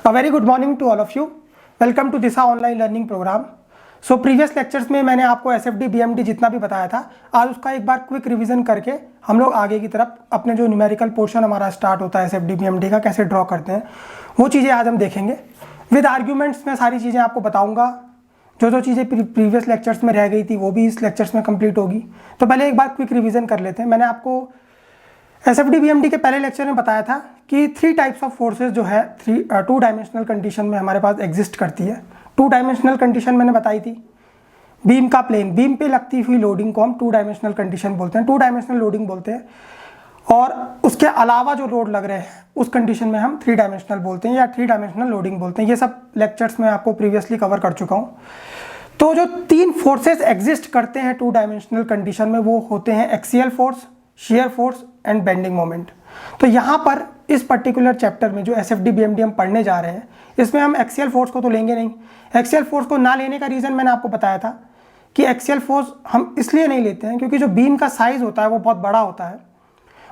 A very good morning to all of you. Welcome to Disha online learning program. So previous lectures में मैंने आपको SFD BMD जितना भी बताया था, आज उसका एक बार क्विक रिवीजन करके हम लोग आगे की तरफ अपने जो न्यूमेरिकल पोर्शन हमारा स्टार्ट होता है एसएफडी बीएमडी का कैसे ड्रॉ करते हैं वो चीज़ें आज हम देखेंगे. विद आर्ग्यूमेंट्स में सारी चीज़ें आपको बताऊँगा. जो चीज़ें प्रीवियस लेक्चर्स में रह गई थी वो भी इस लेक्चर्स में कंप्लीट होगी. तो पहले एक बार क्विक रिवीजन कर लेते हैं. मैंने आपको एसएफडी बीएमडी के पहले लेक्चर में बताया था कि 3 टाइप्स ऑफ फोर्सेस जो है 2 डायमेंशनल कंडीशन में हमारे पास एग्जिस्ट करती है. 2 डायमेंशनल कंडीशन मैंने बताई थी. बीम का प्लेन, बीम पे लगती हुई लोडिंग को हम 2 डायमेंशनल कंडीशन बोलते हैं, 2 डायमेंशनल लोडिंग बोलते हैं. और उसके अलावा जो लोड लग रहे हैं उस कंडीशन में हम 3 डायमेंशनल बोलते हैं या 3 डायमेंशनल लोडिंग बोलते हैं. ये सब लेक्चर्स में आपको प्रीवियसली कवर कर चुका हूँ. तो जो 3 फोर्सेस एग्जिस्ट करते हैं 2 डायमेंशनल कंडीशन में वो होते हैं axial force, shear force and bending moment. तो यहाँ पर इस पर्टिकुलर चैप्टर में जो एसएफडी बीएमडी हम पढ़ने जा रहे हैं इसमें हम एक्सियल फोर्स को तो लेंगे नहीं. एक्सियल फोर्स को ना लेने का रीज़न मैंने आपको बताया था कि एक्सियल फोर्स हम इसलिए नहीं लेते हैं क्योंकि जो बीम का साइज़ होता है वो बहुत बड़ा होता है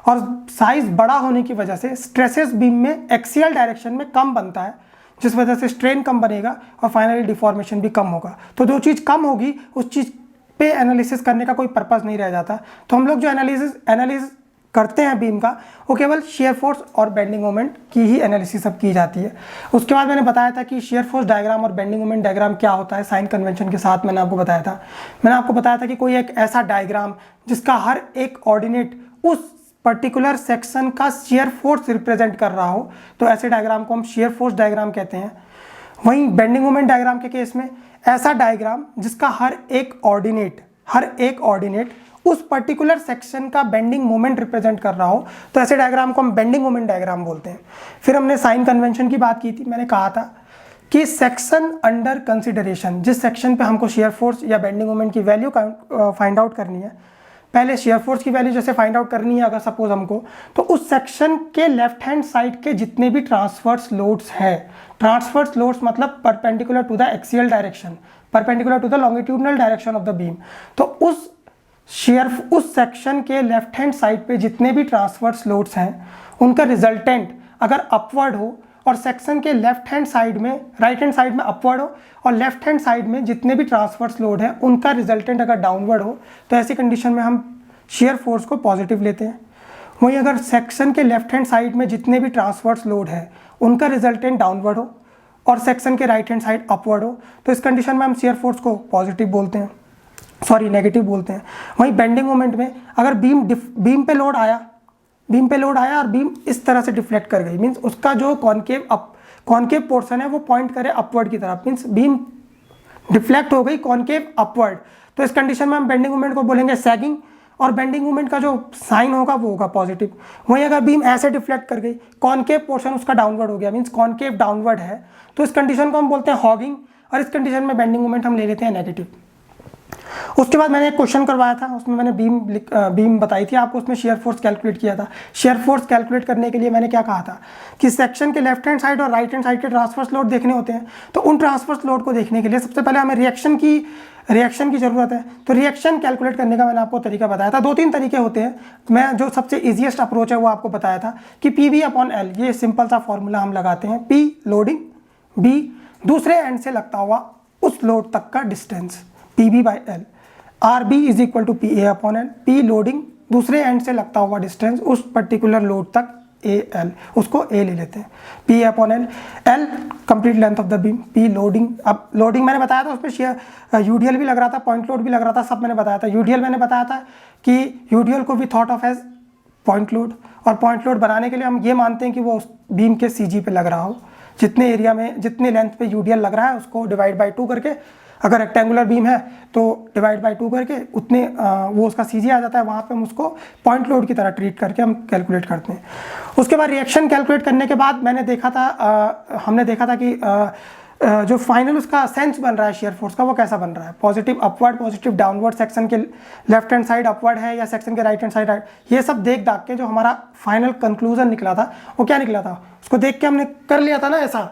और साइज़ बड़ा होने की वजह से स्ट्रेसेस बीम में एक्सियल डायरेक्शन में कम बनता है, जिस वजह से स्ट्रेन कम बनेगा और फाइनली डिफॉर्मेशन भी कम होगा. तो जो चीज़ कम होगी उस चीज़ पे एनालिसिस करने का कोई पर्पज़ नहीं रह जाता. तो हम लोग जो एनालिसिस करते हैं बीम का वो केवल शेयर फोर्स और बेंडिंग मोमेंट की ही एनालिसिस अब की जाती है. उसके बाद मैंने बताया था कि शेयर फोर्स डायग्राम और बेंडिंग मोमेंट डायग्राम क्या होता है. साइन कन्वेंशन के साथ मैंने आपको बताया था कि कोई एक ऐसा डायग्राम जिसका हर एक ऑर्डिनेट उस पर्टिकुलर सेक्शन का शेयर फोर्स रिप्रेजेंट कर रहा हो तो ऐसे डायग्राम को हम शेयर फोर्स डायग्राम कहते हैं. वहीं बेंडिंग मोमेंट डायग्राम के केस में ऐसा डायग्राम जिसका हर एक ऑर्डिनेट उस पर्टिकुलर सेक्शन का बेंडिंग मोमेंट रिप्रेजेंट कर रहा हो तो ऐसे डायग्राम को हम बेंडिंग मोमेंट डायग्राम बोलते हैं. फिर हमने साइन कन्वेंशन की बात की थी. मैंने कहा था कि सेक्शन अंडर कंसिडरेशन, जिस सेक्शन पे हमको शेयर फोर्स या बेंडिंग मोमेंट की वैल्यू फाइंड आउट करनी है, पहले शेयर फोर्स की वैल्यू जैसे फाइंड आउट करनी है अगर सपोज हमको, तो उस सेक्शन के लेफ्ट हैंड साइड के जितने भी ट्रांसवर्स लोड्स हैं, ट्रांसवर्स लोड्स मतलब perpendicular to the axial direction, perpendicular to the longitudinal direction of the beam, तो उस सेक्शन के लेफ्ट हैंड साइड पे जितने भी ट्रांसवर्स लोड्स हैं उनका रिजल्टेंट अगर अपवर्ड हो और सेक्शन के लेफ्ट हैंड साइड में, राइट हैंड साइड में अपवर्ड हो और लेफ्ट हैंड साइड में जितने भी ट्रांसवर्स लोड हैं उनका रिजल्टेंट अगर डाउनवर्ड हो तो ऐसी कंडीशन में हम शेयर फोर्स को पॉजिटिव लेते हैं. वहीं अगर सेक्शन के लेफ्ट हैंड साइड में जितने भी ट्रांसवर्स लोड है उनका रिजल्टेंट डाउनवर्ड हो और सेक्शन के राइट हैंड साइड अपवर्ड हो तो इस कंडीशन में हम शेयर फोर्स को पॉजिटिव बोलते हैं, नेगेटिव बोलते हैं. वहीं बेंडिंग मोमेंट में अगर बीम पे लोड आया और बीम इस तरह से डिफ्लेक्ट कर गई, मीन्स उसका जो कॉन्केव पोर्शन है वो पॉइंट करे अपवर्ड की तरफ, मीन्स बीम डिफ्लेक्ट हो गई कॉन्केव अपवर्ड, तो इस कंडीशन में हम बेंडिंग मोमेंट को बोलेंगे सैगिंग और बेंडिंग मोमेंट का जो साइन होगा वो होगा पॉजिटिव. वहीं अगर बीम ऐसे डिफ्लेक्ट कर गई, कॉन्केव पोर्शन उसका डाउनवर्ड हो गया, मीन्स कॉन्केव डाउनवर्ड है, तो इस कंडीशन को हम बोलते हैं हॉगिंग और इस कंडीशन में बेंडिंग मोमेंट हम ले लेते हैं नेगेटिव. उसके बाद मैंने एक क्वेश्चन करवाया था, उसमें मैंने बीम बताई थी आपको, उसमें शेयर फोर्स कैलकुलेट किया था. शेयर फोर्स कैलकुलेट करने के लिए मैंने क्या कहा था कि सेक्शन के लेफ्ट हैंड साइड और राइट हैंड साइड के ट्रांसवर्स लोड देखने होते हैं. तो उन ट्रांसवर्स लोड को देखने के लिए सबसे पहले हमें रिएक्शन की ज़रूरत है. तो रिएक्शन कैलकुलेट करने का मैंने आपको तरीका बताया था. 2-3 तरीके होते हैं. मैं जो सबसे ईजिएस्ट अप्रोच है वो आपको बताया था कि PV/L, ये सिंपल सा फॉर्मूला हम लगाते हैं. P लोडिंग, B दूसरे एंड से लगता हुआ उस लोड तक का distance PV/L, RB is equal to PA/L. P loading दूसरे एंड से लगता हुआ डिस्टेंस उस पर्टिकुलर लोड तक AL, उसको A ले लेते हैं. PA/L, L complete length of the beam, P loading. अब लोडिंग मैंने बताया था उसमें शेयर यूडीएल भी लग रहा था, पॉइंट लोड भी लग रहा था, सब मैंने बताया था. यूडीएल मैंने बताया था कि यूडीएल को भी thought of as point load, और पॉइंट लोड बनाने के लिए हम ये मानते हैं कि वो बीम के CG पे लग रहा हो. जितने एरिया में जितने लेंथ पे यूडीएल लग रहा है उसको डिवाइड बाई 2 करके, अगर रेक्टेंगुलर बीम है तो डिवाइड बाई 2 करके उतने वो उसका CG आ जाता है, वहाँ पे हम उसको पॉइंट लोड की तरह ट्रीट करके हम कैलकुलेट करते हैं. उसके बाद रिएक्शन कैलकुलेट करने के बाद हमने देखा था कि जो फाइनल उसका सेंस बन रहा है शेयर फोर्स का वो कैसा बन रहा है, positive upward, positive downward, section के लेफ्ट हैंड साइड अपवर्ड है या सेक्शन के राइट हैंड साइड, ये सब देख दाख के जो हमारा फाइनल कंक्लूजन निकला था वो क्या निकला था, उसको देख के हमने कर लिया था ना, ऐसा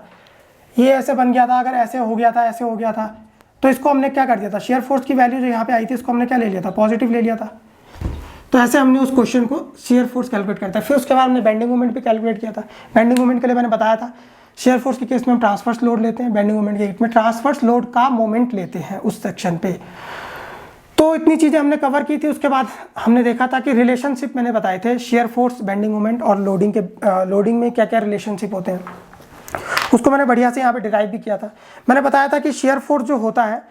ये ऐसे बन गया था, अगर ऐसे हो गया था तो इसको हमने क्या कर दिया था, शेयर फोर्स की वैल्यू जो यहाँ पे आई थी इसको हमने क्या ले लिया था, पॉजिटिव ले लिया था. तो ऐसे हमने उस क्वेश्चन को शेयर फोर्स कैलकुलेट करता है. फिर उसके बाद हमने बेंडिंग मोमेंट भी कैलकुलेट किया था. बेंडिंग मोमेंट के लिए मैंने बताया था शेयर फोर्स के केस में हम ट्रांसवर्स लोड लेते हैं, बेंडिंग मोमेंट के केस में ट्रांसवर्स लोड का मोमेंट लेते हैं उस सेक्शन पे। तो इतनी चीज़ें हमने कवर की थी। उसके बाद हमने देखा था कि रिलेशनशिप मैंने बताए थे शेयर फोर्स, बेंडिंग मोमेंट और लोडिंग में क्या क्या रिलेशनशिप होते हैं, उसको मैंने बढ़िया से यहाँ पे डिराइव भी किया था। मैंने बताया था कि शेयर फोर्स जो होता है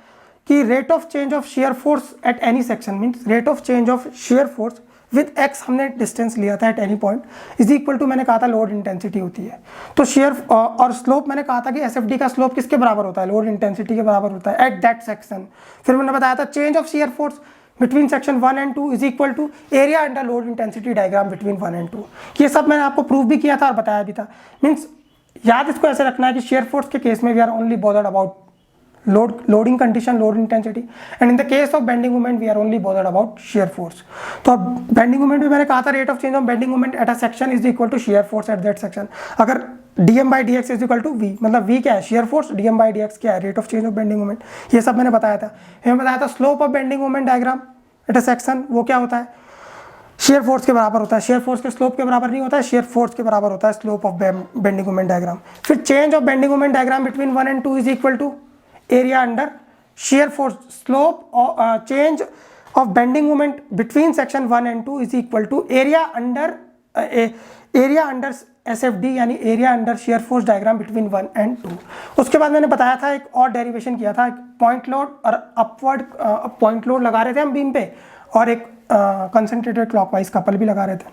कि rate of change of shear force at any section means rate of change of shear force with x हमने डिस्टेंस लिया था at any point is equal to मैंने कहा था लोड इंटेंसिटी होती है। तो शेयर और स्लोप मैंने कहा था कि एसएफडी का स्लोप किसके बराबर होता है, लोड इंटेंसिटी के बराबर होता है एट दैट सेक्शन। फिर मैंने बताया था change of shear force between section 1 and 2 is equal to area under load intensity diagram between 1 and 2। ये सब मैंने आपको प्रूव भी किया था और बताया भी था। मीन्स याद इसको ऐसे रखना है कि शेयर फोर्स के केस में we are only bothered about loading condition, load intensity, and in the case of bending moment we are only bothered about shear force. तो अब बेंडिंग मोमेंट में मैंने कहा था rate of change of bending moment at a section is equal to shear force at that section. अगर dm by dx is equal to v, मतलब v क्या है shear force, dm by dx क्या है rate of change of bending moment, ये सब मैंने बताया था। मैंने बताया था slope of bending moment diagram eight a section वो क्या होता है, शेयर फोर्स के बराबर होता है। शेयर फोर्स के स्लोप के बराबर नहीं होता है, शेयर फोर्स के बराबर होता है slope of bending moment diagram. फिर change of bending moment diagram between 1 and 2 is equal to area under shear force, slope change of bending moment between section 1 and 2 is equal to area under SFD यानी area under shear force diagram between 1 and 2। उसके बाद मैंने बताया था एक और derivation किया था, पॉइंट लोड और अपवर्ड पॉइंट लोड लगा रहे थे हम बीम पे और एक कंसंट्रेटेड क्लॉकवाइज कपल भी लगा रहे थे।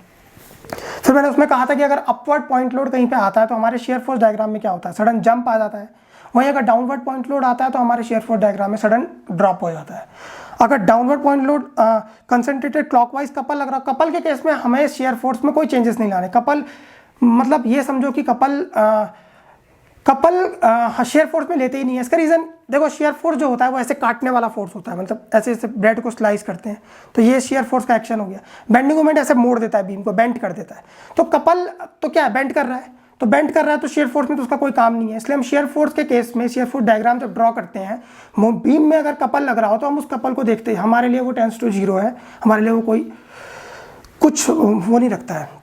फिर मैंने उसमें कहा था कि अगर अपवर्ड पॉइंट लोड कहीं पे आता है तो हमारे शेयर फोर्स डायग्राम में क्या होता है, सडन जंप आ जाता है। वहीं अगर डाउनवर्ड पॉइंट लोड आता है तो हमारे शेयर फोर्स डायग्राम में सडन ड्रॉप हो जाता है। अगर downward point load concentrated clockwise couple लग रहा, कपल के केस में हमें शेयर फोर्स में कोई चेंजेस नहीं लाने। कपल मतलब ये समझो कि कपल शेयर फोर्स में लेते ही नहीं है। इसका रीज़न देखो, शेयर फोर्स जो होता है वो ऐसे काटने वाला फोर्स होता है, मतलब ऐसे ऐसे ब्रेड को स्लाइस करते हैं तो ये शेयर फोर्स का एक्शन हो गया। बेंडिंग मोमेंट ऐसे मोड़ देता है बीम को, बेंड कर देता है। तो कपल तो क्या है, बेंड कर रहा है, तो बेंड कर रहा है तो शेयर फोर्स में तो उसका कोई काम नहीं है। इसलिए हम शेयर फोर्स के केस में शेयर फोर्स डायग्राम जब ड्रॉ करते हैं, बीम में अगर कपल लग रहा हो तो हम उस कपल को देखते हैं, हमारे लिए वो टेंड्स टू 0 है, हमारे लिए वो कोई कुछ वो नहीं रखता है।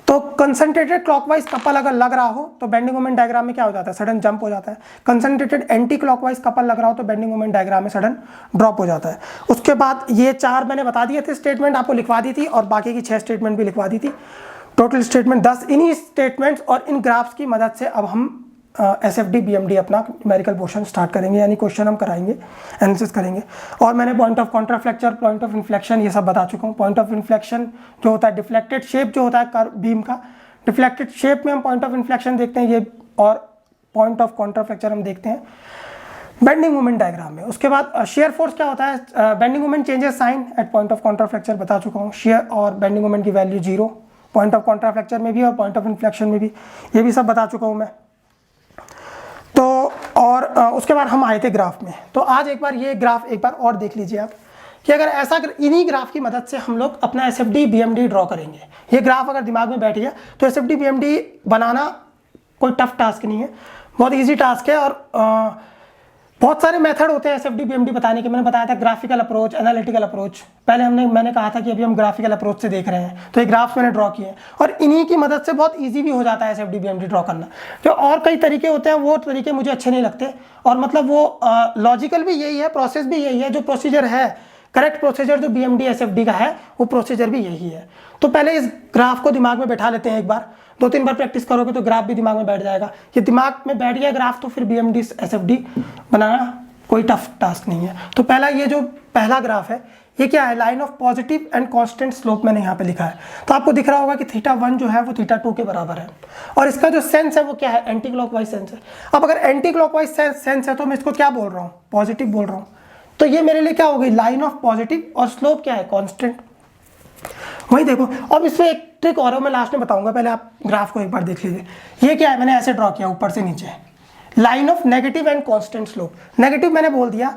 तो कंसंट्रेटेड क्लॉकवाइज कपल अगर लग रहा हो तो बेंडिंग मोमेंट डायग्राम में क्या हो जाता है, सडन जंप हो जाता है। कंसंट्रेटेड एंटी क्लॉकवाइज कपल लग रहा हो तो बेंडिंग मोमेंट डायग्राम में सडन ड्रॉप हो जाता है। उसके बाद ये 4 मैंने बता दिए थे स्टेटमेंट, आपको लिखवा दी थी और बाकी की 6 स्टेटमेंट भी लिखवा दी थी। Total statement 10। इन्हीं स्टेटमेंट्स और इन ग्राफ्स की मदद से अब हम एसएफडी बीएमडी अपना न्यूमेरिकल पोर्शन स्टार्ट करेंगे, यानी क्वेश्चन हम कराएंगे, एनालिसिस करेंगे। और मैंने point of contraflexure, point of inflection ये सब बता चुका हूँ। पॉइंट ऑफ इन्फ्लेक्शन जो होता है डिफ्लेक्टेड शेप जो होता है बीम का, डिफ्लेक्टेड शेप में हम पॉइंट ऑफ इन्फ्लेक्शन देखते हैं ये, और पॉइंट ऑफ कॉन्ट्राफ्लेक्चर हम देखते हैं बेंडिंग मोमेंट डायग्राम में। उसके बाद शेयर फोर्स क्या होता है, bending moment changes sign at point of contraflexure बता चुका हूँ। शेयर और बेंडिंग मोमेंट की वैल्यू 0 पॉइंट ऑफ कॉन्ट्राफ्लेक्चर में भी और पॉइंट ऑफ इन्फ्लेक्शन में भी, ये भी सब बता चुका हूँ मैं। तो और उसके बाद हम आए थे ग्राफ में। तो आज एक बार ये ग्राफ एक बार और देख लीजिए आप कि अगर ऐसा इन्हीं ग्राफ की मदद से हम लोग अपना एसएफडी बीएमडी ड्रॉ करेंगे। ये ग्राफ अगर दिमाग में बैठ गया तो एसएफडी बीएमडी बनाना कोई टफ टास्क नहीं है, बहुत इजी टास्क है। और बहुत सारे मेथड होते हैं एसएफडी बीएमडी बताने के। मैंने बताया था ग्राफिकल अप्रोच, एनालिटिकल अप्रोच। पहले मैंने कहा था कि अभी हम ग्राफिकल अप्रोच से देख रहे हैं, तो ये ग्राफ्स मैंने ड्रॉ किए हैं और इन्हीं की मदद से बहुत इजी भी हो जाता है एसएफडी बीएमडी ड्रॉ करना। जो और कई तरीके होते हैं वो तरीके मुझे अच्छे नहीं लगते, और मतलब वो लॉजिकल भी यही है, प्रोसेस भी यही है, जो प्रोसीजर है करेक्ट प्रोसीजर जो बीएमडी एसएफडी का है वो प्रोसीजर भी यही है। तो पहले इस ग्राफ को दिमाग में बैठा लेते हैं एक बार, 2-3 बार प्रैक्टिस करोगे तो ग्राफ भी दिमाग में बैठ जाएगा। ये दिमाग में बैठ गया ग्राफ तो फिर बीएमडी एसएफडी बनाना कोई टफ टास्क नहीं है। तो पहला ये जो पहला ग्राफ है ये क्या है, line of positive and constant slope मैंने यहाँ पे लिखा है। तो आपको दिख रहा होगा कि θ1 जो है वो θ2 के बराबर है, और इसका जो सेंस है वो क्या है, एंटी क्लॉकवाइज सेंस है। अब अगर एंटी क्लॉकवाइज सेंस है तो मैं इसको क्या बोल रहा हूँ, पॉजिटिव बोल रहा हूँ। तो ये मेरे लिए क्या हो गई, लाइन ऑफ पॉजिटिव, और स्लोप क्या है, कांस्टेंट। वही देखो, अब इसमें एक ट्रिक और है मैं लास्ट में बताऊंगा, पहले आप ग्राफ को एक बार देख लीजिए। ये क्या है, मैंने ऐसे ड्रॉ किया ऊपर से नीचे, line of negative and constant slope. Negative मैंने बोल दिया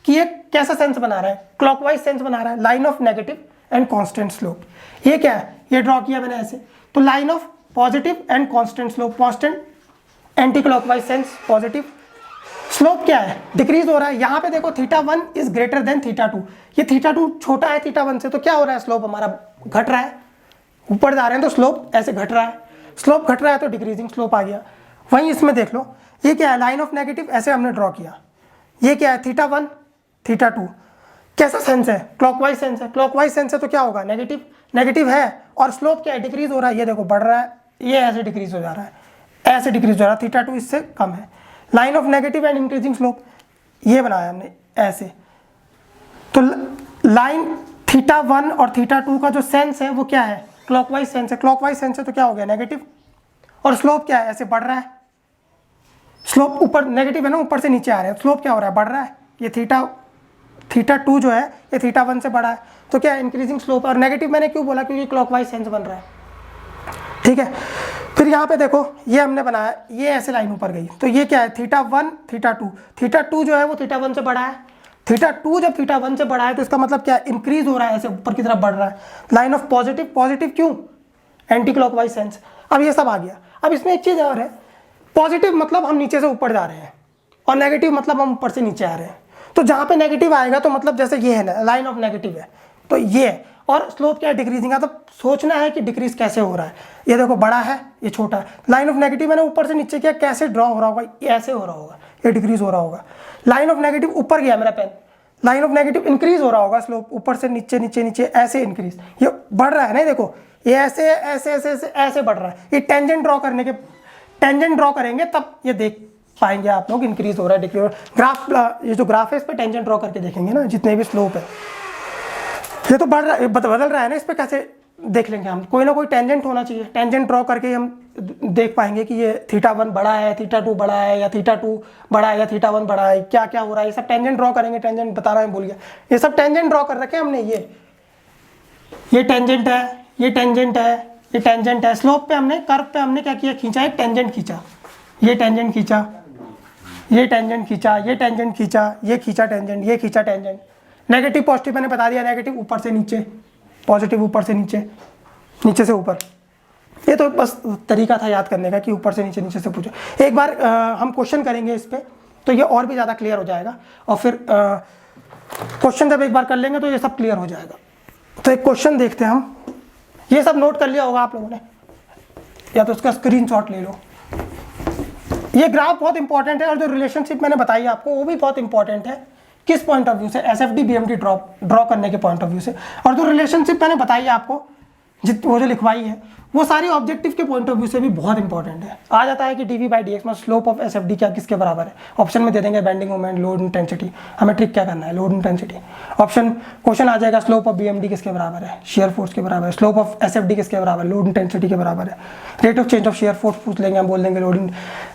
कि ये कैसा सेंस बना रहा है, क्लॉकवाइज सेंस बना रहा है, line of negative and constant slope. ये क्या है, ये ड्रॉ किया मैंने ऐसे। तो line of positive and constant slope, constant anti clockwise sense positive, slope क्या है, डिक्रीज हो रहा है। यहाँ पे देखो θ1 इज ग्रेटर देन θ2, ये θ2 छोटा है θ1 से, तो क्या हो रहा है, स्लोप हमारा घट रहा है, ऊपर जा रहे हैं तो स्लोप ऐसे घट रहा है। स्लोप घट रहा है तो डिक्रीजिंग स्लोप आ गया। वहीं इसमें देख लो, ये क्या है, लाइन ऑफ नेगेटिव, ऐसे हमने ड्रॉ किया। ये क्या है, θ1 θ2, कैसा सेंस है, क्लॉकवाइज सेंस है। क्लॉकवाइज सेंस है तो क्या होगा, नेगेटिव, नेगेटिव है। और स्लोप क्या है, डिक्रीज हो रहा है, ये देखो बढ़ रहा है, ये ऐसे डिक्रीज हो जा रहा है, ऐसे डिक्रीज हो रहा है, θ2 इससे कम है। Line of negative and increasing slope, ये बनाया हमने ऐसे। तो लाइन θ1 और θ2 का जो सेंस है वो क्या है, क्लॉकवाइज सेंस है। क्लॉकवाइज सेंस है तो क्या हो गया, नेगेटिव। और स्लोप क्या है, ऐसे बढ़ रहा है। स्लोप ऊपर, नेगेटिव है ना, ऊपर से नीचे आ रहा है, स्लोप क्या हो रहा है, बढ़ रहा है। ये θ2 जो है ये θ1 से बड़ा है, तो क्या है, इंक्रीजिंग स्लोप। और नेगेटिव मैंने क्यों बोला, क्योंकि क्लॉकवाइज सेंस बन रहा है, ठीक है। फिर यहाँ पे देखो, ये हमने बनाया, ये ऐसे लाइन ऊपर गई, तो ये क्या है, θ1 θ2। θ2 जो है वो θ1 से बड़ा है। θ2 जब θ1 से बड़ा है तो इसका मतलब क्या है, इंक्रीज हो रहा है, ऐसे ऊपर की तरफ बढ़ रहा है। लाइन ऑफ पॉजिटिव, पॉजिटिव क्यों, एंटी क्लॉकवाइज सेंस। अब ये सब आ गया। अब इसमें एक चीज़ और है, पॉजिटिव मतलब हम नीचे से ऊपर जा रहे हैं, और नेगेटिव मतलब हम ऊपर से नीचे आ रहे हैं। तो जहाँ पे नेगेटिव आएगा तो मतलब जैसे ये है ना, लाइन ऑफ नेगेटिव है, तो ये है। और स्लोप क्या है, डिक्रीजिंग है। तो सोचना है कि डिक्रीज कैसे हो रहा है, ये देखो बड़ा है, ये छोटा है। लाइन ऑफ नेगेटिव मैंने ऊपर से नीचे किया, कैसे ड्रॉ हो रहा होगा, ये ऐसे हो रहा होगा, ये डिक्रीज हो रहा होगा। लाइन ऑफ नेगेटिव ऊपर गया मेरा pen, line of negative increase हो रहा होगा, स्लोप ऊपर से नीचे नीचे नीचे ऐसे इंक्रीज, ये बढ़ रहा है ना, देखो ये ऐसे ऐसे ऐसे ऐसे ऐसे बढ़ रहा है। ये टेंजेंट ड्रॉ करने के, टेंजेंट ड्रॉ करेंगे तब ये देख पाएंगे आप लोग, इंक्रीज हो रहा है, डिक्रीज हो रहा है। ग्राफ, ये जो ग्राफ है इस पर टेंजेंट ड्रॉ करके देखेंगे ना, जितने भी स्लोप है, ये तो बढ़ रहा है, बदल रहा है ना, इस पर कैसे देख लेंगे हम, कोई ना कोई टेंजेंट होना चाहिए। टेंजेंट ड्रॉ करके हम देख पाएंगे कि ये θ1 बड़ा है, θ2 बड़ा है, या θ2 बड़ा है, या θ1 बड़ा है, क्या क्या हो रहा है, ये सब टेंजेंट ड्रॉ करेंगे। टेंजेंट बता रहा है, भूल गया, ये सब टेंजेंट ड्रॉ कर रखे हमने। ये टेंजेंट है, ये टेंजेंट है, ये टेंजेंट है। स्लोप पे हमने, कर्व पे हमने क्या किया, खींचा, एक टेंजेंट खींचा, ये टेंजेंट खींचा, ये टेंजेंट खींचा, ये टेंजेंट खींचा, ये खींचा टेंजेंट, ये खींचा टेंजेंट। नेगेटिव पॉजिटिव मैंने बता दिया, नेगेटिव ऊपर से नीचे, पॉजिटिव ऊपर से नीचे, नीचे से ऊपर। ये तो बस तरीका था याद करने का कि ऊपर से नीचे, नीचे से पूछो। एक बार हम क्वेश्चन करेंगे इस पर, तो ये और भी ज़्यादा क्लियर हो जाएगा। और फिर क्वेश्चन जब एक बार कर लेंगे तो ये सब क्लियर हो जाएगा। तो एक क्वेश्चन देखते हैं हम, ये सब नोट कर लिया होगा आप लोगों ने, या तो उसका स्क्रीनशॉट ले लो। ये ग्राफ बहुत इंपॉर्टेंट है, और जो रिलेशनशिप मैंने बताई आपको वो भी बहुत इंपॉर्टेंट है। किस पॉइंट ऑफ व्यू से, एसएफडी बीएमडी ड्रॉ करने के पॉइंट ऑफ व्यू से। और जो रिलेशनशिप मैंने बताई आपको, वो जो लिखवाई है, वो सारी ऑब्जेक्टिव के पॉइंट ऑफ व्यू से भी बहुत इंपॉर्टेंट है। आ जाता है कि dv/dx में स्लोप ऑफ एसएफडी क्या किसके बराबर है, ऑप्शन में दे देंगे बेंडिंग मोमेंट, लोड इंटेंसिटी। हमें ट्रिक क्या करना है, लोड इंटेंसिटी। ऑप्शन क्वेश्चन आ जाएगा, स्लोप ऑफ बीएमडी किसके बराबर है, शेयर फोर्स के बराबर है। स्लोप ऑफ एसएफडी किसके बराबर है, लोड इंटेंसिटी के बराबर है। Rate of change of shear force पूछ लेंगे, हम बोल देंगे लोड।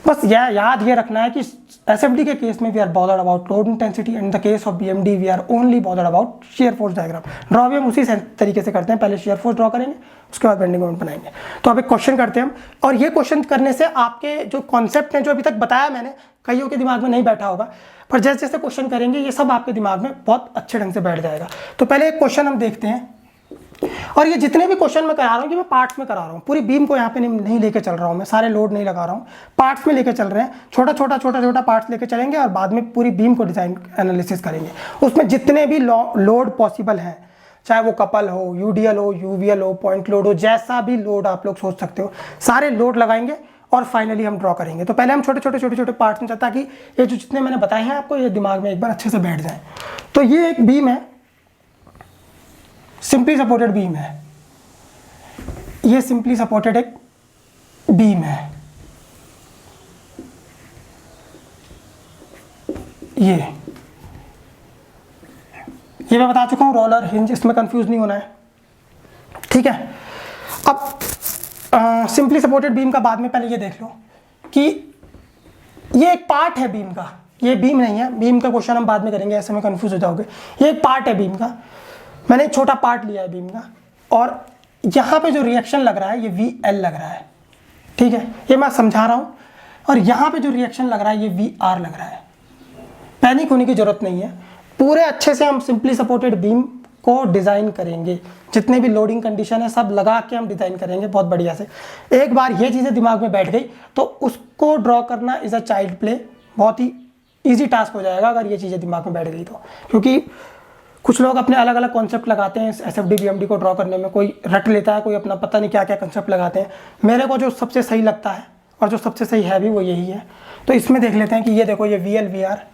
बस याद ये रखना है कि एसएफडी के केस में we are bothered about load intensity, and the case of BMD we are only bothered about shear force diagram. Draw भी हम उसी तरीके से करते हैं, पहले शेयर फोर्स ड्रॉ करेंगे, उसके बाद बेंडिंग मोमेंट बनाएंगे। तो अब एक क्वेश्चन करते हैं हम, और ये क्वेश्चन करने से आपके जो कॉन्सेप्ट हैं, जो अभी तक बताया मैंने, कईयों के दिमाग में नहीं बैठा होगा, पर जैसे जैसे क्वेश्चन करेंगे ये सब आपके दिमाग में बहुत अच्छे ढंग से बैठ जाएगा। तो पहले एक क्वेश्चन हम देखते हैं, और ये जितने भी क्वेश्चन मैं करा रहा हूँ कि मैं पार्ट्स में करा रहा हूँ, पूरी बीम को यहाँ पे नहीं लेके चल रहा हूँ मैं, सारे लोड नहीं लगा रहा हूँ, पार्ट्स में लेके चल रहे हैं। छोटा छोटा पार्ट्स लेके चलेंगे, और बाद में पूरी बीम को डिजाइन एनालिसिस करेंगे। उसमें जितने भी लोड पॉसिबल हैं, चाहे वो कपल हो, यूडीएल हो, यूवीएल हो, पॉइंट लोड हो, जैसा भी लोड आप लोग सोच सकते हो, सारे लोड लगाएंगे और फाइनली हम ड्रॉ करेंगे। तो पहले हम छोटे छोटे पार्ट्स में, ताकि ये जो जितने मैंने बताए हैं आपको, ये दिमाग में एक बार अच्छे से बैठ जाए। तो ये एक बीम है, सिंपली सपोर्टेड बीम है, ये सिंपली सपोर्टेड एक बीम है। ये मैं बता चुका हूँ, रोलर, हिंज, इसमें कंफ्यूज नहीं होना है, ठीक है। अब सिंपली सपोर्टेड बीम का बाद में पहले ये देख लो कि ये एक पार्ट है बीम का, ये बीम नहीं है। बीम का क्वेश्चन हम बाद में करेंगे, ऐसे में कंफ्यूज हो जाओगे। ये एक पार्ट है बीम का, मैंने एक छोटा पार्ट लिया है बीम का, और यहाँ पे जो रिएक्शन लग रहा है ये VL लग रहा है, ठीक है, ये मैं समझा रहा हूँ। और यहाँ पे जो रिएक्शन लग रहा है ये VR लग रहा है। पैनिक होने की जरूरत नहीं है, पूरे अच्छे से हम सिंपली सपोर्टेड बीम को डिज़ाइन करेंगे। जितने भी लोडिंग कंडीशन है सब लगा के हम डिज़ाइन करेंगे बहुत बढ़िया से। एक बार ये चीज़ें दिमाग में बैठ गई तो उसको ड्रॉ करना इज़ अ चाइल्ड प्ले, बहुत ही ईजी टास्क हो जाएगा अगर ये चीज़ें दिमाग में बैठ गई तो। क्योंकि कुछ लोग अपने अलग अलग कॉन्सेप्ट लगाते हैं एसएफडी बीएमडी को ड्रॉ करने में, कोई रट लेता है, कोई अपना पता नहीं क्या क्या कॉन्सेप्ट लगाते हैं। मेरे को जो सबसे सही लगता है और जो सबसे सही है भी वो यही है। तो इसमें देख लेते हैं कि ये देखो, ये वी एल वी आर,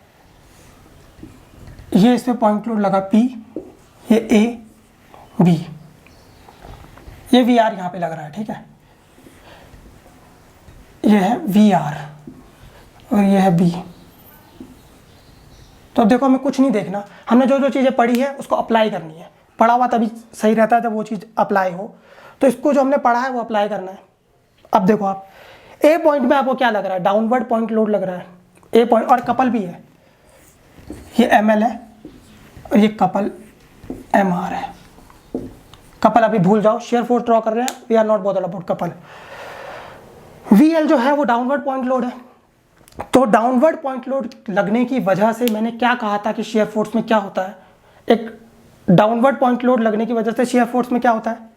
ये इस पर पॉइंट लोड लगा P, ये A B, ये वी आर यहाँ पे लग रहा है, ठीक है, ये है वी आर और ये है B। तो अब देखो हमें कुछ नहीं देखना, हमने जो जो चीज़ें पढ़ी है उसको अप्लाई करनी है। पढ़ा हुआ तभी सही रहता है जब वो चीज़ अप्लाई हो, तो इसको जो हमने पढ़ा है वो अप्लाई करना है। अब देखो आप ए पॉइंट में आपको क्या लग रहा है, डाउनवर्ड पॉइंट लोड लग रहा है ए पॉइंट, और कपल भी है, ये ML है और ये कपल MR है। कपल अभी भूल जाओ, शेयर फोर्स ड्रॉ कर रहे हैं, we are not bothered about couple. VL जो है वो डाउनवर्ड पॉइंट लोड है। तो डाउनवर्ड पॉइंट लोड लगने की वजह से मैंने क्या कहा था कि शेयर फोर्स में क्या होता है, एक डाउनवर्ड पॉइंट लोड लगने की वजह से शेयर फोर्स में क्या होता है,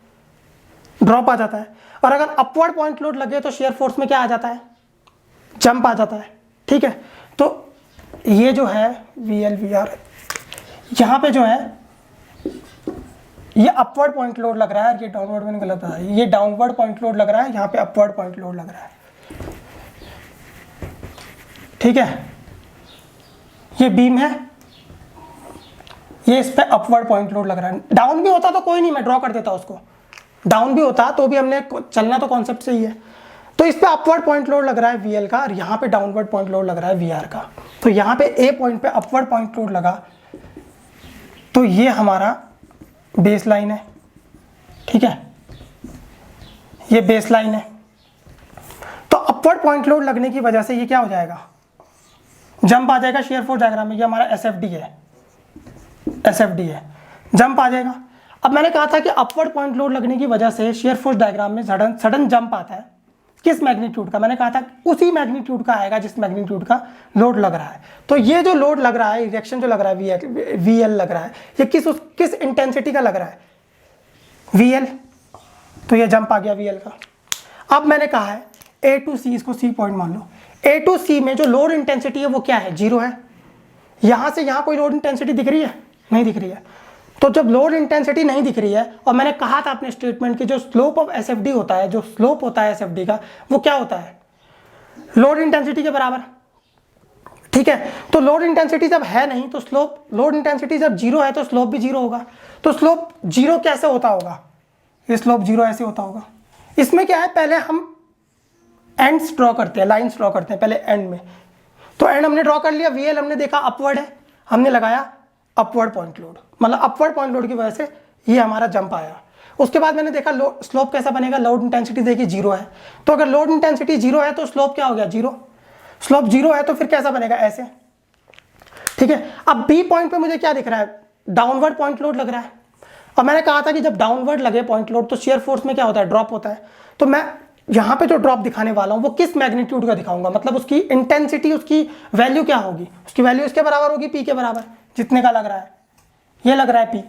ड्रॉप आ जाता है। और अगर अपवर्ड पॉइंट लोड लगे तो शेयर फोर्स में क्या आ जाता है, जंप आ जाता है, ठीक है। तो ये जो है VL VR, यहाँ पे जो है ये अपवर्ड पॉइंट लोड लग रहा है, ये डाउनवर्ड में गलत है, ये डाउनवर्ड पॉइंट लोड लग रहा है, यहाँ पे अपवर्ड पॉइंट लोड लग रहा है, ठीक है। ये बीम है, ये इस पे अपवर्ड पॉइंट लोड लग रहा है। डाउन भी होता तो कोई नहीं, मैं ड्रॉ कर देता उसको, डाउन भी होता तो भी हमने चलना तो कॉन्सेप्ट से ही है। तो इस पे अपवर्ड पॉइंट लोड लग रहा है VL का और यहाँ पे डाउनवर्ड पॉइंट लोड लग रहा है VR का। तो यहाँ पे A पॉइंट पे अपवर्ड पॉइंट लोड लगा, तो ये हमारा बेस लाइन है, ठीक है, ये बेस लाइन है। तो अपवर्ड पॉइंट लोड लगने की वजह से ये क्या हो जाएगा, जंप आ जाएगा शेयर फोर्स डायग्राम में। ये हमारा SFD है, जंप आ जाएगा। अब मैंने कहा था कि अपवर्ड पॉइंट लोड लगने की वजह से शेयर फोर्स डायग्राम में सडन जंप आता है, किस मैग्नीट्यूड का, मैंने कहा था उसी मैग्नीट्यूड का आएगा जिस मैग्नीट्यूड का लोड लग रहा है। तो ये जो लोड लग रहा है, रिएक्शन जो लग रहा है VL लग रहा है, ये किस इंटेंसिटी का लग रहा है, VL। तो ये जंप आ गया VL का। अब मैंने कहा है A to C, इसको C पॉइंट मान लो, A to C में जो लोड इंटेंसिटी है वो क्या है, 0 है। यहाँ से यहाँ कोई लोड इंटेंसिटी दिख रही है, नहीं दिख रही है। तो जब लोड इंटेंसिटी नहीं दिख रही है, और मैंने कहा था अपने स्टेटमेंट की जो स्लोप ऑफ SFD होता है, जो स्लोप होता है SFD का, वो क्या होता है, लोड इंटेंसिटी के बराबर, ठीक है। तो लोड इंटेंसिटी जब है नहीं तो स्लोप, लोड इंटेंसिटी जब 0 है तो स्लोप भी 0 होगा। तो स्लोप 0 कैसे होता होगा, ये स्लोप 0 ऐसे होता होगा। इसमें क्या है, पहले हम एंड्स ड्रॉ करते हैं, लाइन्स ड्रॉ करते हैं पहले एंड में। तो एंड हमने ड्रॉ कर लिया, VL हमने देखा अपवर्ड है, हमने लगाया अपवर्ड पॉइंट लोड, मतलब अपवर्ड पॉइंट लोड की वजह से ये हमारा जंप आया। उसके बाद मैंने देखा स्लोप कैसा बनेगा, लोड इंटेंसिटी देखिए 0 है। तो अगर लोड इंटेंसिटी 0 है तो स्लोप क्या हो गया, 0। स्लोप 0 है तो फिर कैसा बनेगा, ऐसे, ठीक है। अब B पॉइंट पे मुझे क्या दिख रहा है, डाउनवर्ड पॉइंट लोड लग रहा है। और मैंने कहा था कि जब डाउनवर्ड लगे पॉइंट लोड तो शेयर फोर्स में क्या होता है, ड्रॉप होता है। तो मैं यहाँ पे जो ड्रॉप दिखाने वाला हूँ वो किस मैग्नीट्यूड का दिखाऊंगा, मतलब उसकी इंटेंसिटी, उसकी वैल्यू क्या होगी, उसकी वैल्यू इसके बराबर होगी, P के बराबर, जितने का लग रहा है, ये लग रहा है P,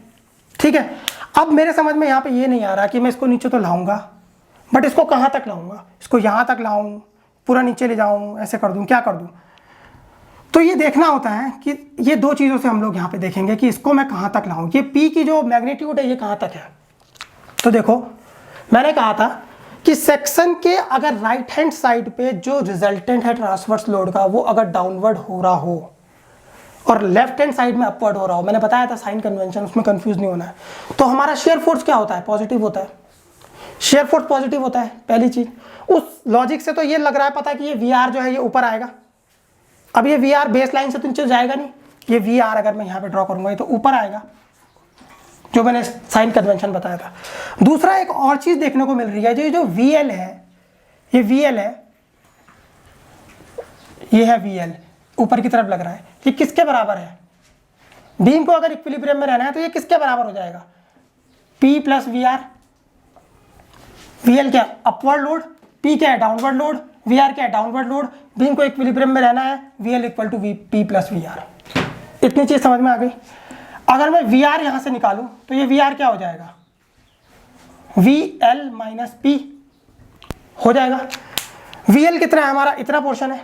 ठीक है। अब मेरे समझ में यहाँ पे ये नहीं आ रहा कि मैं इसको नीचे तो लाऊंगा, बट इसको कहाँ तक लाऊंगा, इसको यहाँ तक लाऊं, पूरा नीचे ले जाऊं, ऐसे कर दूं, क्या कर दूं। तो ये देखना होता है कि ये दो चीज़ों से हम लोग यहाँ पे देखेंगे कि इसको मैं कहाँ तक लाऊं, ये P की जो मैग्नीट्यूड है ये कहाँ तक है। तो देखो मैंने कहा था कि सेक्शन के अगर राइट हैंड साइड पे जो रिजल्टेंट है ट्रांसवर्स लोड का वो अगर डाउनवर्ड हो रहा हो और लेफ्ट हैंड साइड में अपवर्ड हो रहा हो, मैंने बताया था साइन कन्वेंशन, उसमें कंफ्यूज नहीं होना है। तो हमारा शेयर फोर्स क्या होता है, पॉजिटिव होता है, शेयर फोर्स पॉजिटिव होता है, पहली चीज। उस लॉजिक से तो ये लग रहा है पता है कि ये VR जो है ये ऊपर आएगा। अब ये VR बेस लाइन से तो नीचे जाएगा नहीं, ये VR अगर मैं यहाँ पे ड्रॉ करूंगा ये तो ऊपर आएगा, जो मैंने साइन कन्वेंशन बताया था। दूसरा एक और चीज देखने को मिल रही है, जो VL है, ये VL है, ये है VL, ऊपर की तरफ लग रहा है, ये किसके बराबर है, बीम को अगर इक्विलिब्रियम में रहना है तो ये किसके बराबर हो जाएगा, P प्लस VR। VL क्या, अपवर्ड लोड, P क्या है, डाउनवर्ड लोड, VR क्या है, डाउनवर्ड लोड। बीम को इक्विलिब्रियम में रहना है, VL equal to P plus VR। इतनी चीज समझ में आ गई। अगर मैं VR यहां से निकालूं तो ये VR क्या हो जाएगा, VL माइनस P हो जाएगा। VL कितना है हमारा, इतना पोर्शन है।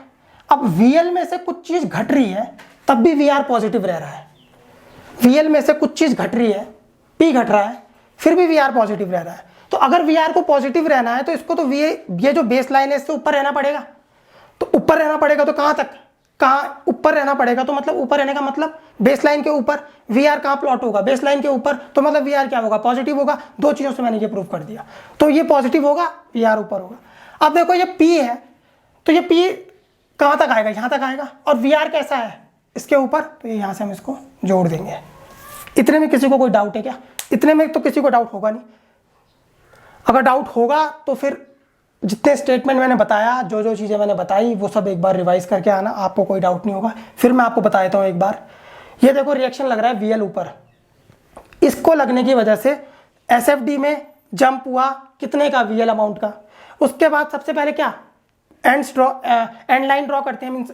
अब VL में से कुछ चीज घट रही है तब भी VR पॉजिटिव रह रहा है, VL में से कुछ चीज घट रही है, P घट रहा है, फिर भी VR पॉजिटिव रह रहा है। तो अगर वी आर को पॉजिटिव रहना है तो इसको तो ये जो बेस लाइन है इससे ऊपर रहना पड़ेगा। तो ऊपर रहना पड़ेगा तो कहाँ तक, कहाँ ऊपर रहना पड़ेगा, तो मतलब ऊपर रहने का मतलब बेस लाइन के ऊपर। वी आर कहाँ प्लॉट होगा, बेस लाइन के ऊपर, तो मतलब वी आर क्या होगा, पॉजिटिव होगा। दो चीज़ों से मैंने ये प्रूव कर दिया। तो ये पॉजिटिव होगा, वी आर ऊपर होगा। अब देखो ये पी है, तो ये पी कहाँ तक आएगा, यहाँ तक आएगा। और वी आर कैसा है, इसके ऊपर, तो ये यहाँ से हम इसको जोड़ देंगे। इतने में किसी को कोई डाउट है क्या? इतने में तो किसी को डाउट होगा नहीं। अगर डाउट होगा तो फिर जितने स्टेटमेंट मैंने बताया, जो जो चीज़ें मैंने बताई, वो सब एक बार रिवाइज करके आना, आपको कोई डाउट नहीं होगा। फिर मैं आपको बता देता हूँ एक बार। ये देखो रिएक्शन लग रहा है वीएल ऊपर, इसको लगने की वजह से एसएफडी में जंप हुआ कितने का, वीएल अमाउंट का। उसके बाद सबसे पहले क्या, एंड लाइन ड्रॉ करते हैं, मीन्स